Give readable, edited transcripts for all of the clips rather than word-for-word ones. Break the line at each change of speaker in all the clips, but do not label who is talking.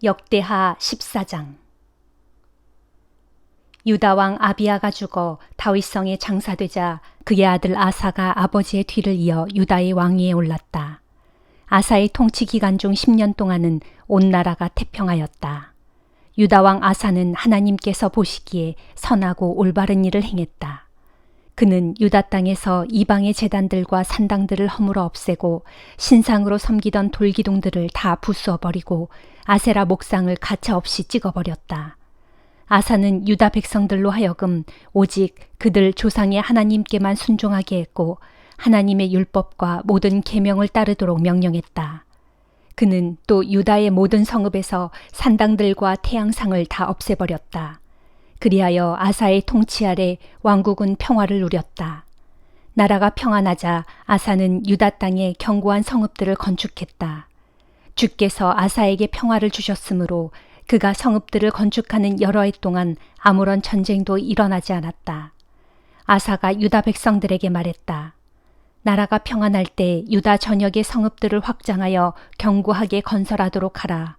역대하 14장. 유다 왕 아비야가 죽어 다윗성에 장사되자 그의 아들 아사가 아버지의 뒤를 이어 유다의 왕위에 올랐다. 아사의 통치 기간 중 10년 동안은 온 나라가 태평하였다. 유다 왕 아사는 하나님께서 보시기에 선하고 올바른 일을 행했다. 그는 유다 땅에서 이방의 제단들과 산당들을 허물어 없애고 신상으로 섬기던 돌기둥들을 다 부수어버리고 아세라 목상을 가차없이 찍어버렸다. 아사는 유다 백성들로 하여금 오직 그들 조상의 하나님께만 순종하게 했고 하나님의 율법과 모든 계명을 따르도록 명령했다. 그는 또 유다의 모든 성읍에서 산당들과 태양상을 다 없애버렸다. 그리하여 아사의 통치 아래 왕국은 평화를 누렸다. 나라가 평안하자 아사는 유다 땅에 견고한 성읍들을 건축했다. 주께서 아사에게 평화를 주셨으므로 그가 성읍들을 건축하는 여러 해 동안 아무런 전쟁도 일어나지 않았다. 아사가 유다 백성들에게 말했다. 나라가 평안할 때 유다 전역의 성읍들을 확장하여 견고하게 건설하도록 하라.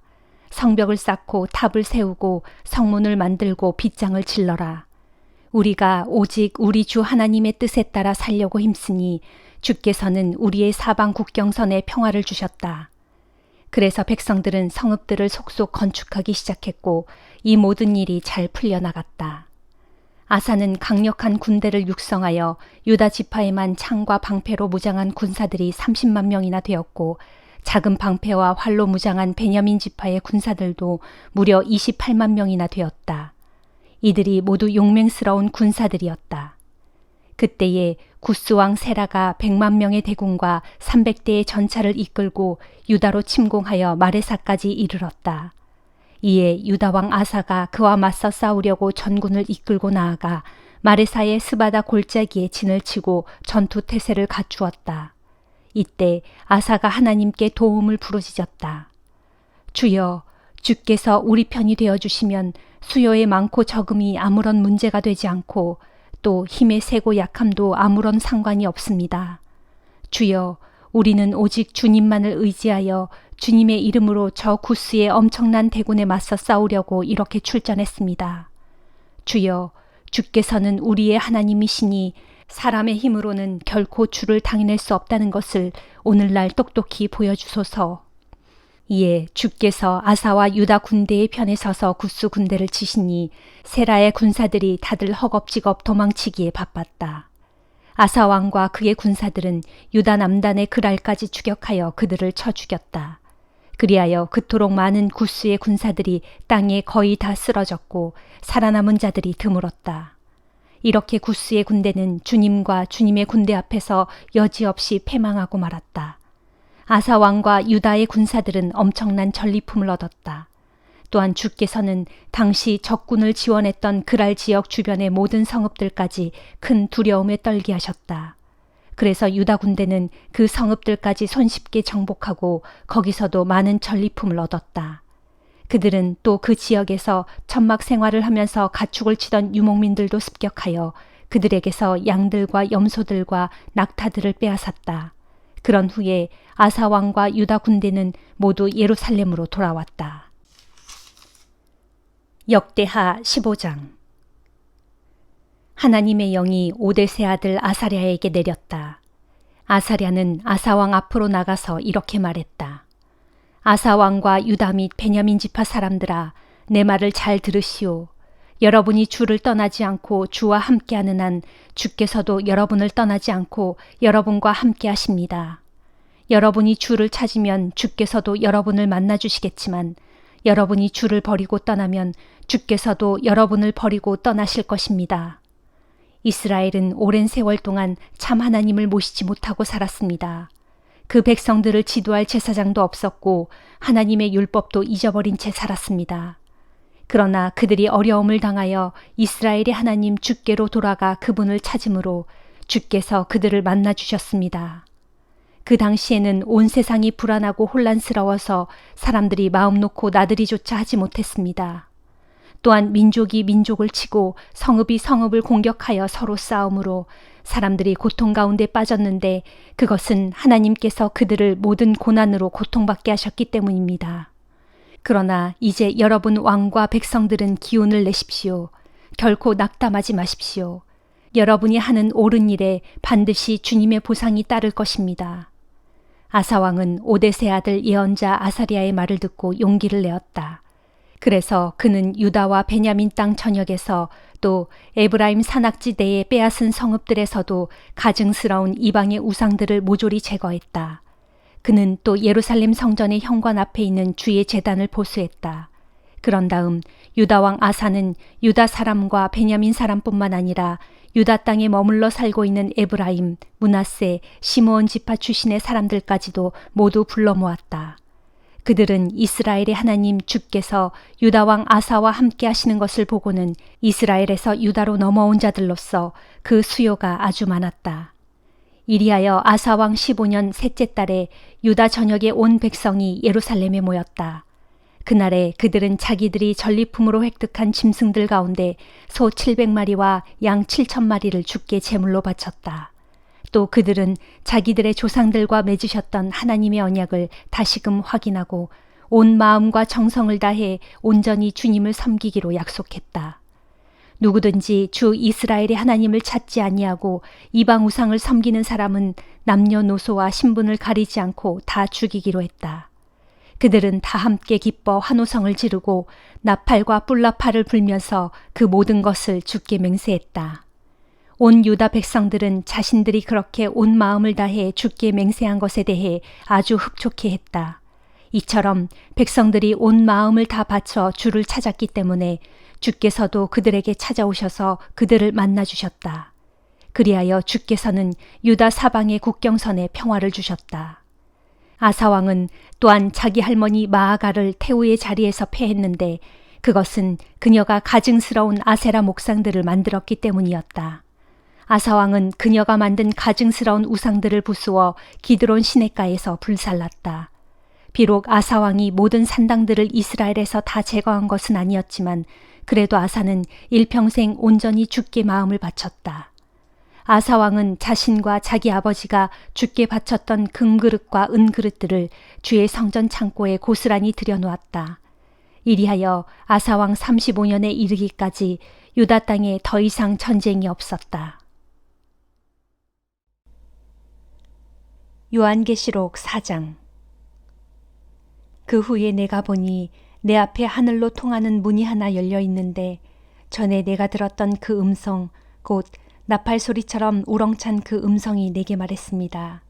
성벽을 쌓고 탑을 세우고 성문을 만들고 빗장을 질러라. 우리가 오직 우리 주 하나님의 뜻에 따라 살려고 힘쓰니 주께서는 우리의 사방 국경선에 평화를 주셨다. 그래서 백성들은 성읍들을 속속 건축하기 시작했고 이 모든 일이 잘 풀려나갔다. 아사는 강력한 군대를 육성하여 유다 지파에만 창과 방패로 무장한 군사들이 30만 명이나 되었고 작은 방패와 활로 무장한 베냐민 지파의 군사들도 무려 28만 명이나 되었다. 이들이 모두 용맹스러운 군사들이었다. 그때에 구스 왕 세라가 100만 명의 대군과 300대의 전차를 이끌고 유다로 침공하여 마레사까지 이르렀다. 이에 유다 왕 아사가 그와 맞서 싸우려고 전군을 이끌고 나아가 마레사의 스바다 골짜기에 진을 치고 전투 태세를 갖추었다. 이때 아사가 하나님께 도움을 부르짖었다. 주여, 주께서 우리 편이 되어주시면 수요의 많고 적음이 아무런 문제가 되지 않고 또 힘의 세고 약함도 아무런 상관이 없습니다. 주여, 우리는 오직 주님만을 의지하여 주님의 이름으로 저 구스의 엄청난 대군에 맞서 싸우려고 이렇게 출전했습니다. 주여, 주께서는 우리의 하나님이시니 사람의 힘으로는 결코 주를 당해낼 수 없다는 것을 오늘날 똑똑히 보여주소서. 이에 주께서 아사와 유다 군대의 편에 서서 구스 군대를 치시니 세라의 군사들이 다들 허겁지겁 도망치기에 바빴다. 아사 왕과 그의 군사들은 유다 남단의 그랄까지 추격하여 그들을 쳐 죽였다. 그리하여 그토록 많은 구스의 군사들이 땅에 거의 다 쓰러졌고 살아남은 자들이 드물었다. 이렇게 구스의 군대는 주님과 주님의 군대 앞에서 여지없이 패망하고 말았다. 아사 왕과 유다의 군사들은 엄청난 전리품을 얻었다. 또한 주께서는 당시 적군을 지원했던 그랄 지역 주변의 모든 성읍들까지 큰 두려움에 떨게 하셨다. 그래서 유다 군대는 그 성읍들까지 손쉽게 정복하고 거기서도 많은 전리품을 얻었다. 그들은 또 그 지역에서 천막 생활을 하면서 가축을 치던 유목민들도 습격하여 그들에게서 양들과 염소들과 낙타들을 빼앗았다. 그런 후에 아사 왕과 유다 군대는 모두 예루살렘으로 돌아왔다. 역대하 15장. 하나님의 영이 오뎃의 아들 아사랴에게 내렸다. 아사랴는 아사 왕 앞으로 나가서 이렇게 말했다. 아사 왕과 유다 및 베냐민 지파 사람들아, 내 말을 잘 들으시오. 여러분이 주를 떠나지 않고 주와 함께하는 한 주께서도 여러분을 떠나지 않고 여러분과 함께 하십니다. 여러분이 주를 찾으면 주께서도 여러분을 만나주시겠지만 여러분이 주를 버리고 떠나면 주께서도 여러분을 버리고 떠나실 것입니다. 이스라엘은 오랜 세월 동안 참 하나님을 모시지 못하고 살았습니다. 그 백성들을 지도할 제사장도 없었고 하나님의 율법도 잊어버린 채 살았습니다. 그러나 그들이 어려움을 당하여 이스라엘의 하나님 주께로 돌아가 그분을 찾음으로 주께서 그들을 만나주셨습니다. 그 당시에는 온 세상이 불안하고 혼란스러워서 사람들이 마음 놓고 나들이조차 하지 못했습니다. 또한 민족이 민족을 치고 성읍이 성읍을 공격하여 서로 싸움으로 사람들이 고통 가운데 빠졌는데 그것은 하나님께서 그들을 모든 고난으로 고통받게 하셨기 때문입니다. 그러나 이제 여러분 왕과 백성들은 기운을 내십시오. 결코 낙담하지 마십시오. 여러분이 하는 옳은 일에 반드시 주님의 보상이 따를 것입니다. 아사왕은 오뎃의 아들 예언자 아사리아의 말을 듣고 용기를 내었다. 그래서 그는 유다와 베냐민 땅 전역에서 또 에브라임 산악지대에 빼앗은 성읍들에서도 가증스러운 이방의 우상들을 모조리 제거했다. 그는 또 예루살렘 성전의 현관 앞에 있는 주의 제단을 보수했다. 그런 다음 유다 왕 아사는 유다 사람과 베냐민 사람뿐만 아니라 유다 땅에 머물러 살고 있는 에브라임, 므낫세, 시므온 지파 출신의 사람들까지도 모두 불러 모았다. 그들은 이스라엘의 하나님 주께서 유다 왕 아사와 함께 하시는 것을 보고는 이스라엘에서 유다로 넘어온 자들로서 그 수요가 아주 많았다. 이리하여 아사 왕 15년 셋째 달에 유다 전역의 온 백성이 예루살렘에 모였다. 그날에 그들은 자기들이 전리품으로 획득한 짐승들 가운데 소 700마리와 양 7,000마리를 주께 제물로 바쳤다. 또 그들은 자기들의 조상들과 맺으셨던 하나님의 언약을 다시금 확인하고 온 마음과 정성을 다해 온전히 주님을 섬기기로 약속했다. 누구든지 주 이스라엘의 하나님을 찾지 아니하고 이방 우상을 섬기는 사람은 남녀노소와 신분을 가리지 않고 다 죽이기로 했다. 그들은 다 함께 기뻐 환호성을 지르고 나팔과 뿔나팔을 불면서 그 모든 것을 주께 맹세했다. 온 유다 백성들은 자신들이 그렇게 온 마음을 다해 주께 맹세한 것에 대해 아주 흡족해 했다. 이처럼 백성들이 온 마음을 다 바쳐 주를 찾았기 때문에 주께서도 그들에게 찾아오셔서 그들을 만나주셨다. 그리하여 주께서는 유다 사방의 국경선에 평화를 주셨다. 아사왕은 또한 자기 할머니 마아가를 태우의 자리에서 패했는데 그것은 그녀가 가증스러운 아세라 목상들을 만들었기 때문이었다. 아사왕은 그녀가 만든 가증스러운 우상들을 부수어 기드론 시냇가에서 불살랐다. 비록 아사왕이 모든 산당들을 이스라엘에서 다 제거한 것은 아니었지만 그래도 아사는 일평생 온전히 주께 마음을 바쳤다. 아사왕은 자신과 자기 아버지가 주께 바쳤던 금그릇과 은그릇들을 주의 성전 창고에 고스란히 들여놓았다. 이리하여 아사왕 35년에 이르기까지 유다 땅에 더 이상 전쟁이 없었다. 요한계시록 4장. 그 후에 내가 보니 내 앞에 하늘로 통하는 문이 하나 열려 있는데 전에 내가 들었던 그 음성 곧 나팔 소리처럼 우렁찬 그 음성이 내게 말했습니다.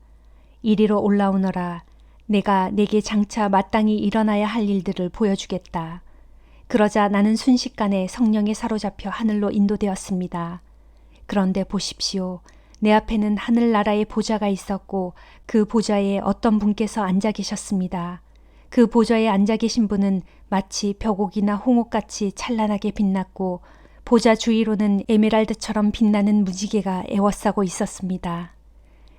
이리로 올라오너라. 내가 내게 장차 마땅히 일어나야 할 일들을 보여주겠다. 그러자 나는 순식간에 성령에 사로잡혀 하늘로 인도되었습니다. 그런데 보십시오. 내 앞에는 하늘나라의 보좌가 있었고 그 보좌에 어떤 분께서 앉아 계셨습니다. 그 보좌에 앉아 계신 분은 마치 벽옥이나 홍옥같이 찬란하게 빛났고 보좌 주위로는 에메랄드처럼 빛나는 무지개가 에워싸고 있었습니다.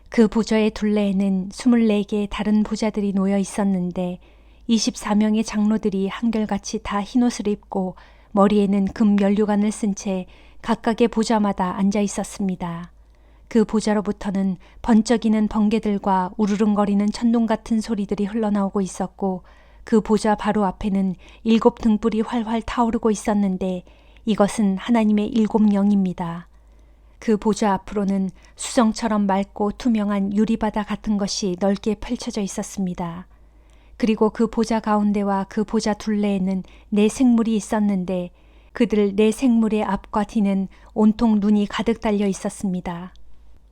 그 보좌의 둘레에는 24개의 다른 보좌들이 놓여 있었는데 24명의 장로들이 한결같이 다 흰옷을 입고 머리에는 금 면류관을 쓴 채 각각의 보좌마다 앉아 있었습니다. 그 보좌로부터는 번쩍이는 번개들과 우르릉거리는 천둥 같은 소리들이 흘러나오고 있었고 그 보좌 바로 앞에는 7 등불이 활활 타오르고 있었는데 이것은 하나님의 7 영입니다. 그 보좌 앞으로는 수정처럼 맑고 투명한 유리바다 같은 것이 넓게 펼쳐져 있었습니다. 그리고 그 보좌 가운데와 그 보좌 둘레에는 4 생물이 있었는데 그들 4 생물의 앞과 뒤는 온통 눈이 가득 달려 있었습니다.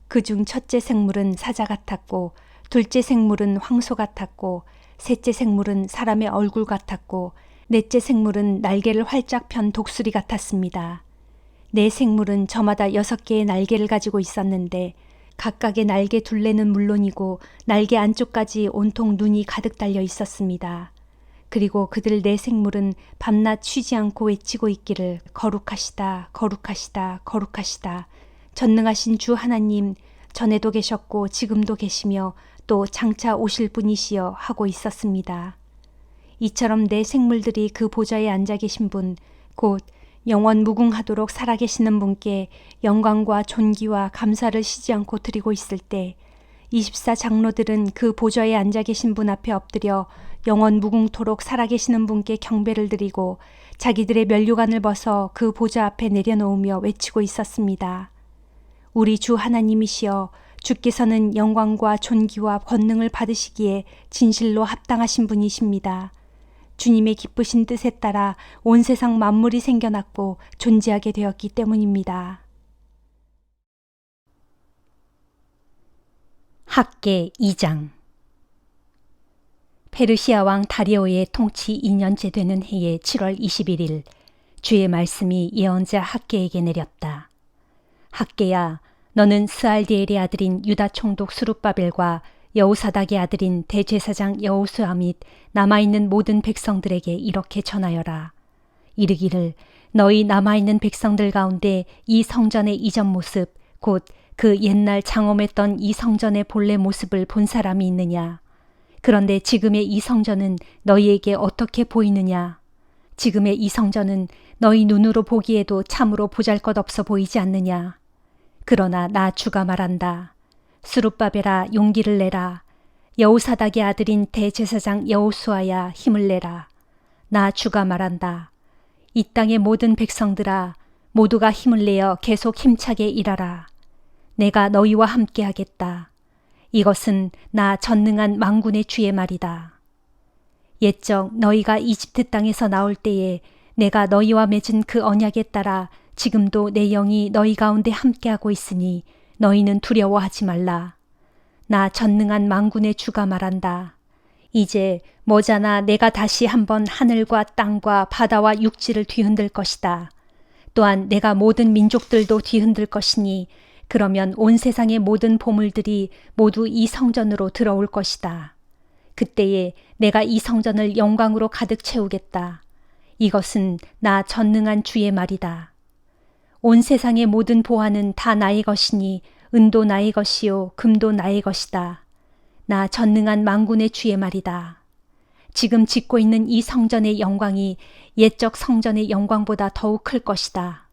그중 첫째 생물은 사자 같았고 둘째 생물은 황소 같았고 셋째 생물은 사람의 얼굴 같았고 넷째 생물은 날개를 활짝 편 독수리 같았습니다. 4 생물은 저마다 6개의 날개를 가지고 있었는데 각각의 날개 둘레는 물론이고 날개 안쪽까지 온통 눈이 가득 달려 있었습니다. 그리고 그들 4 생물은 밤낮 쉬지 않고 외치고 있기를 거룩하시다, 거룩하시다, 거룩하시다. 전능하신 주 하나님, 전에도 계셨고 지금도 계시며 또 장차 오실 분이시여 하고 있었습니다. 이처럼 4 생물들이 그 보좌에 앉아 계신 분, 곧 영원 무궁하도록 살아계시는 분께 영광과 존귀와 감사를 쉬지 않고 드리고 있을 때 24 장로들은 그 보좌에 앉아 계신 분 앞에 엎드려 영원 무궁토록 살아계시는 분께 경배를 드리고 자기들의 면류관을 벗어 그 보좌 앞에 내려놓으며 외치고 있었습니다. 우리 주 하나님이시여, 주께서는 영광과 존귀와 권능을 받으시기에 진실로 합당하신 분이십니다. 주님의 기쁘신 뜻에 따라 온 세상 만물이 생겨났고 존재하게 되었기 때문입니다. 학개 2장. 페르시아 왕 다리오의 통치 2년째 되는 해의 7월 21일 주의 말씀이 예언자 학개에게 내렸다. 학개야, 너는 스알디엘의 아들인 유다 총독 스룹바벨과 여호사닥의 아들인 대제사장 여호수아 및 남아있는 모든 백성들에게 이렇게 전하여라. 이르기를, 너희 남아있는 백성들 가운데 이 성전의 이전 모습, 곧 그 옛날 장엄했던 이 성전의 본래 모습을 본 사람이 있느냐? 그런데 지금의 이 성전은 너희에게 어떻게 보이느냐? 지금의 이 성전은 너희 눈으로 보기에도 참으로 보잘것없어 보이지 않느냐? 그러나 나 주가 말한다. 스룹바벨아, 용기를 내라. 여호사닥의 아들인 대제사장 여호수아야, 힘을 내라. 나 주가 말한다. 이 땅의 모든 백성들아, 모두가 힘을 내어 계속 힘차게 일하라. 내가 너희와 함께 하겠다. 이것은 나 전능한 만군의 주의 말이다. 옛적 너희가 이집트 땅에서 나올 때에 내가 너희와 맺은 그 언약에 따라 지금도 내 영이 너희 가운데 함께하고 있으니 너희는 두려워하지 말라. 나 전능한 만군의 주가 말한다. 이제 머자나 내가 다시 한번 하늘과 땅과 바다와 육지를 뒤흔들 것이다. 또한 내가 모든 민족들도 뒤흔들 것이니 그러면 온 세상의 모든 보물들이 모두 이 성전으로 들어올 것이다. 그때에 내가 이 성전을 영광으로 가득 채우겠다. 이것은 나 전능한 주의 말이다. 온 세상의 모든 보화는 다 나의 것이니 은도 나의 것이요 금도 나의 것이다. 나 전능한 만군의 주의 말이다. 지금 짓고 있는 이 성전의 영광이 옛적 성전의 영광보다 더욱 클 것이다.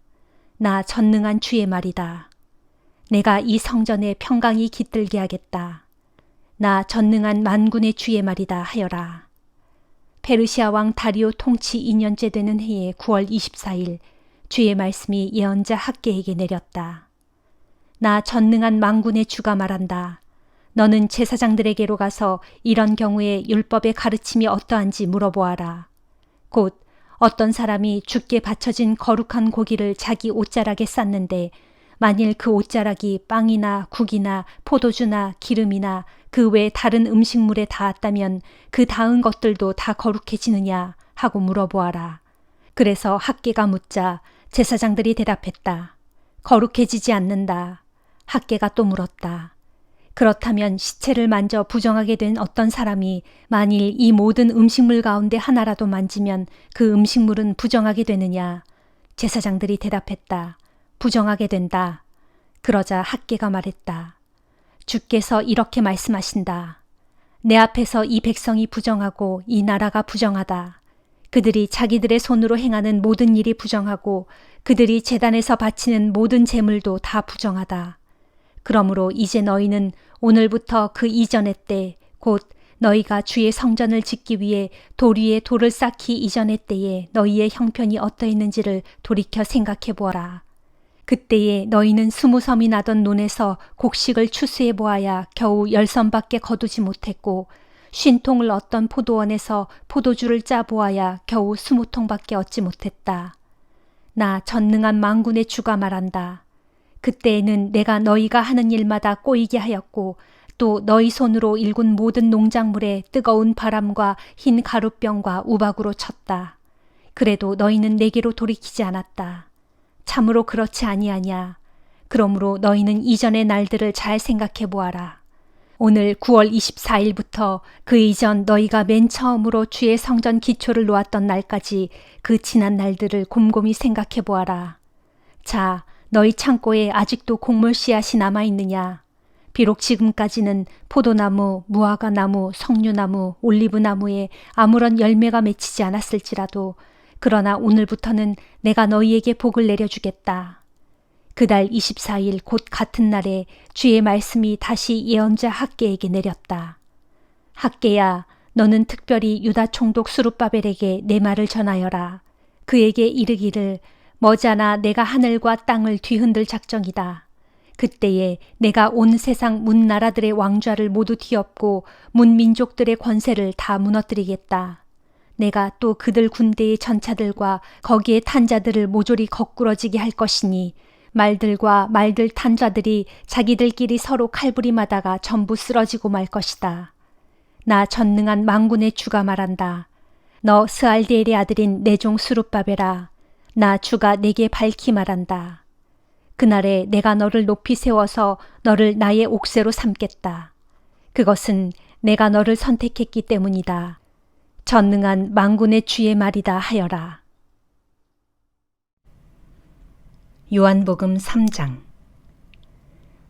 나 전능한 주의 말이다. 내가 이 성전에 평강이 깃들게 하겠다. 나 전능한 만군의 주의 말이다 하여라. 페르시아 왕 다리오 통치 2년째 되는 해의 9월 24일 주의 말씀이 예언자 학개에게 내렸다. 나 전능한 만군의 주가 말한다. 너는 제사장들에게로 가서 이런 경우에 율법의 가르침이 어떠한지 물어보아라. 곧 어떤 사람이 주께 바쳐진 거룩한 고기를 자기 옷자락에 쌌는데 만일 그 옷자락이 빵이나 국이나 포도주나 기름이나 그 외 다른 음식물에 닿았다면 그 닿은 것들도 다 거룩해지느냐 하고 물어보아라. 그래서 학개가 묻자 제사장들이 대답했다. 거룩해지지 않는다. 학개가 또 물었다. 그렇다면 시체를 만져 부정하게 된 어떤 사람이 만일 이 모든 음식물 가운데 하나라도 만지면 그 음식물은 부정하게 되느냐? 제사장들이 대답했다. 부정하게 된다. 그러자 학개가 말했다. 주께서 이렇게 말씀하신다. 내 앞에서 이 백성이 부정하고 이 나라가 부정하다. 그들이 자기들의 손으로 행하는 모든 일이 부정하고 그들이 제단에서 바치는 모든 제물도 다 부정하다. 그러므로 이제 너희는 오늘부터 그 이전의 때, 곧 너희가 주의 성전을 짓기 위해 돌 위에 돌을 쌓기 이전의 때에 너희의 형편이 어떠했는지를 돌이켜 생각해 보아라. 그때에 너희는 20섬이 나던 논에서 곡식을 추수해 보아야 겨우 10섬밖에 거두지 못했고 50통을 얻던 포도원에서 포도주를 짜 보아야 겨우 20통밖에 얻지 못했다. 나 전능한 만군의 주가 말한다. 그때에는 내가 너희가 하는 일마다 꼬이게 하였고 또 너희 손으로 일군 모든 농작물에 뜨거운 바람과 흰 가루병과 우박으로 쳤다. 그래도 너희는 내게로 돌이키지 않았다. 참으로 그렇지 아니하냐. 그러므로 너희는 이전의 날들을 잘 생각해 보아라. 오늘 9월 24일부터 그 이전 너희가 맨 처음으로 주의 성전 기초를 놓았던 날까지 그 지난 날들을 곰곰이 생각해 보아라. 자, 너희 창고에 아직도 곡물 씨앗이 남아있느냐? 비록 지금까지는 포도나무, 무화과나무, 석류나무, 올리브나무에 아무런 열매가 맺히지 않았을지라도 그러나 오늘부터는 내가 너희에게 복을 내려주겠다. 그달 24일 곧 같은 날에 주의 말씀이 다시 예언자 학개에게 내렸다. 학개야, 너는 특별히 유다 총독 수룹바벨에게 내 말을 전하여라. 그에게 이르기를 머자나 내가 하늘과 땅을 뒤흔들 작정이다. 그때에 내가 온 세상 문 나라들의 왕좌를 모두 뒤엎고 문 민족들의 권세를 다 무너뜨리겠다. 내가 또 그들 군대의 전차들과 거기에 탄 자들을 모조리 거꾸러지게 할 것이니 말들과 말들 탄 자들이 자기들끼리 서로 칼부림하다가 전부 쓰러지고 말 것이다. 나 전능한 만군의 주가 말한다. 너 스알디엘의 아들인 내 종 수룹바벨아, 나 주가 내게 밝히 말한다. 그날에 내가 너를 높이 세워서 너를 나의 옥새로 삼겠다. 그것은 내가 너를 선택했기 때문이다. 전능한 만군의 주의 말이다 하여라. 요한복음 3장.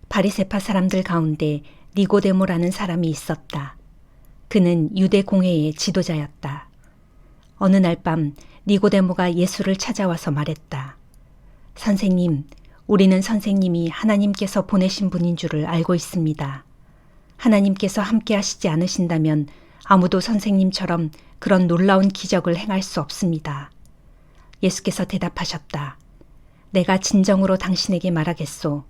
바리새파 사람들 가운데 니고데모라는 사람이 있었다. 그는 유대 공회의 지도자였다. 어느 날 밤 니고데모가 예수를 찾아와서 말했다. 선생님, 우리는 선생님이 하나님께서 보내신 분인 줄을 알고 있습니다. 하나님께서 함께 하시지 않으신다면 아무도 선생님처럼 그런 놀라운 기적을 행할 수 없습니다. 예수께서 대답하셨다. 내가 진정으로 당신에게 말하겠소.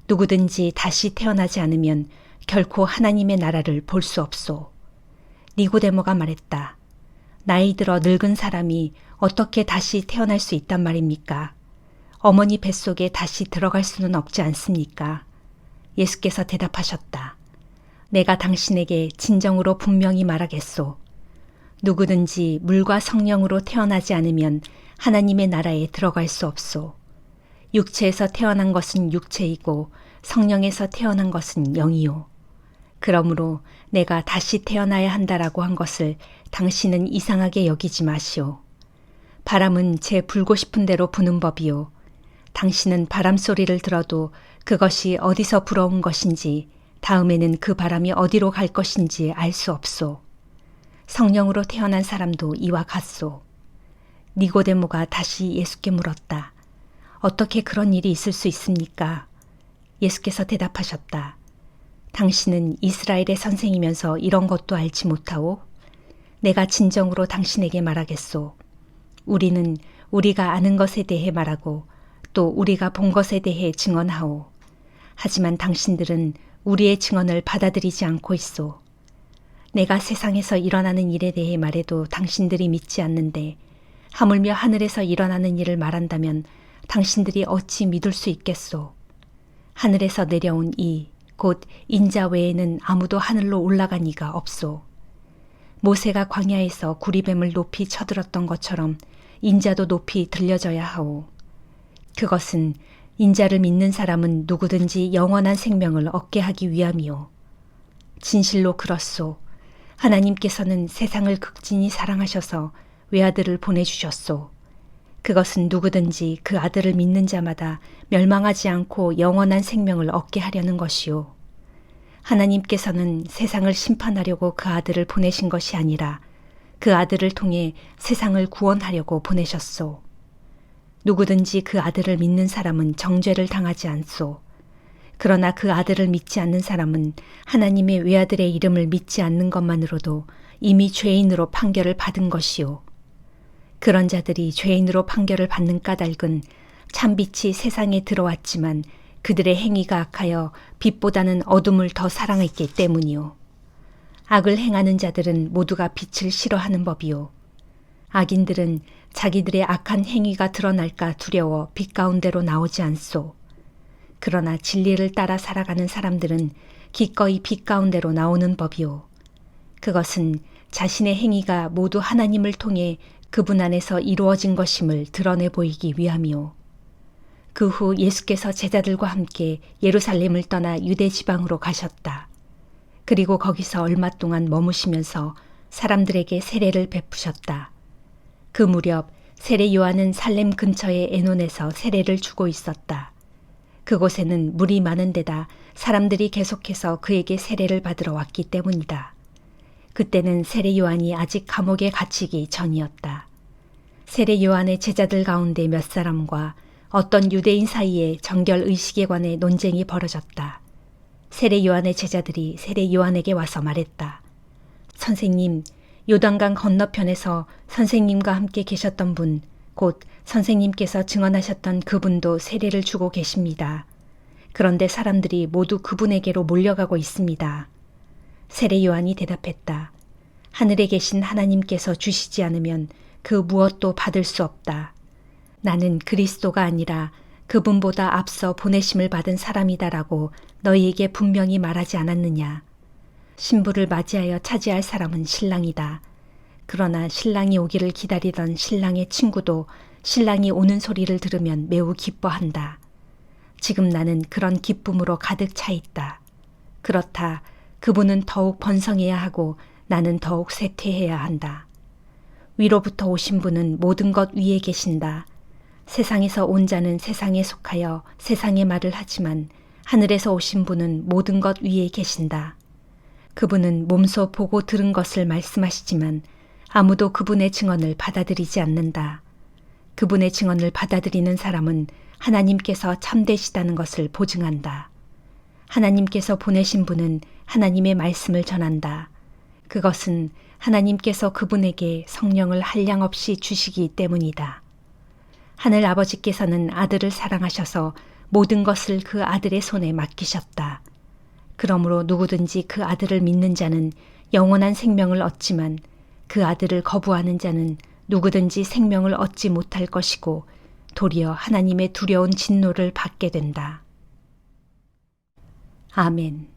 누구든지 다시 태어나지 않으면 결코 하나님의 나라를 볼 수 없소. 니고데모가 말했다. 나이 들어 늙은 사람이 어떻게 다시 태어날 수 있단 말입니까? 어머니 뱃속에 다시 들어갈 수는 없지 않습니까? 예수께서 대답하셨다. 내가 당신에게 진정으로 분명히 말하겠소. 누구든지 물과 성령으로 태어나지 않으면 하나님의 나라에 들어갈 수 없소. 육체에서 태어난 것은 육체이고 성령에서 태어난 것은 영이요. 그러므로 내가 다시 태어나야 한다라고 한 것을 당신은 이상하게 여기지 마시오. 바람은 제 불고 싶은 대로 부는 법이요. 당신은 바람 소리를 들어도 그것이 어디서 불어온 것인지 다음에는 그 바람이 어디로 갈 것인지 알 수 없소. 성령으로 태어난 사람도 이와 같소. 니고데모가 다시 예수께 물었다. 어떻게 그런 일이 있을 수 있습니까? 예수께서 대답하셨다. 당신은 이스라엘의 선생이면서 이런 것도 알지 못하오? 내가 진정으로 당신에게 말하겠소. 우리는 우리가 아는 것에 대해 말하고 또 우리가 본 것에 대해 증언하오. 하지만 당신들은 우리의 증언을 받아들이지 않고 있소. 내가 세상에서 일어나는 일에 대해 말해도 당신들이 믿지 않는데 하물며 하늘에서 일어나는 일을 말한다면 당신들이 어찌 믿을 수 있겠소. 하늘에서 내려온 이 곧 인자 외에는 아무도 하늘로 올라간 이가 없소. 모세가 광야에서 구리뱀을 높이 쳐들었던 것처럼 인자도 높이 들려져야 하오. 그것은 인자를 믿는 사람은 누구든지 영원한 생명을 얻게 하기 위함이요. 진실로 그렇소. 하나님께서는 세상을 극진히 사랑하셔서 외아들을 보내주셨소. 그것은 누구든지 그 아들을 믿는 자마다 멸망하지 않고 영원한 생명을 얻게 하려는 것이요. 하나님께서는 세상을 심판하려고 그 아들을 보내신 것이 아니라 그 아들을 통해 세상을 구원하려고 보내셨소. 누구든지 그 아들을 믿는 사람은 정죄를 당하지 않소. 그러나 그 아들을 믿지 않는 사람은 하나님의 외아들의 이름을 믿지 않는 것만으로도 이미 죄인으로 판결을 받은 것이요. 그런 자들이 죄인으로 판결을 받는 까닭은 참빛이 세상에 들어왔지만 그들의 행위가 악하여 빛보다는 어둠을 더 사랑했기 때문이요. 악을 행하는 자들은 모두가 빛을 싫어하는 법이요. 악인들은 자기들의 악한 행위가 드러날까 두려워 빛 가운데로 나오지 않소. 그러나 진리를 따라 살아가는 사람들은 기꺼이 빛 가운데로 나오는 법이요. 그것은 자신의 행위가 모두 하나님을 통해 그분 안에서 이루어진 것임을 드러내 보이기 위함이요. 그 후 예수께서 제자들과 함께 예루살렘을 떠나 유대 지방으로 가셨다. 그리고 거기서 얼마 동안 머무시면서 사람들에게 세례를 베푸셨다. 그 무렵 세례 요한은 살렘 근처의 에논에서 세례를 주고 있었다. 그곳에는 물이 많은 데다 사람들이 계속해서 그에게 세례를 받으러 왔기 때문이다. 그때는 세례 요한이 아직 감옥에 갇히기 전이었다. 세례 요한의 제자들 가운데 몇 사람과 어떤 유대인 사이에 정결 의식에 관해 논쟁이 벌어졌다. 세례 요한의 제자들이 세례 요한에게 와서 말했다. 선생님, 요단강 건너편에서 선생님과 함께 계셨던 분, 곧 선생님께서 증언하셨던 그분도 세례를 주고 계십니다. 그런데 사람들이 모두 그분에게로 몰려가고 있습니다. 세례 요한이 대답했다. 하늘에 계신 하나님께서 주시지 않으면 그 무엇도 받을 수 없다. 나는 그리스도가 아니라 그분보다 앞서 보내심을 받은 사람이다라고 너희에게 분명히 말하지 않았느냐. 신부를 맞이하여 차지할 사람은 신랑이다. 그러나 신랑이 오기를 기다리던 신랑의 친구도 신랑이 오는 소리를 들으면 매우 기뻐한다. 지금 나는 그런 기쁨으로 가득 차 있다. 그렇다. 그분은 더욱 번성해야 하고 나는 더욱 쇠퇴해야 한다. 위로부터 오신 분은 모든 것 위에 계신다. 세상에서 온 자는 세상에 속하여 세상의 말을 하지만 하늘에서 오신 분은 모든 것 위에 계신다. 그분은 몸소 보고 들은 것을 말씀하시지만 아무도 그분의 증언을 받아들이지 않는다. 그분의 증언을 받아들이는 사람은 하나님께서 참되시다는 것을 보증한다. 하나님께서 보내신 분은 하나님의 말씀을 전한다. 그것은 하나님께서 그분에게 성령을 한량없이 주시기 때문이다. 하늘 아버지께서는 아들을 사랑하셔서 모든 것을 그 아들의 손에 맡기셨다. 그러므로 누구든지 그 아들을 믿는 자는 영원한 생명을 얻지만 그 아들을 거부하는 자는 누구든지 생명을 얻지 못할 것이고 도리어 하나님의 두려운 진노를 받게 된다. 아멘.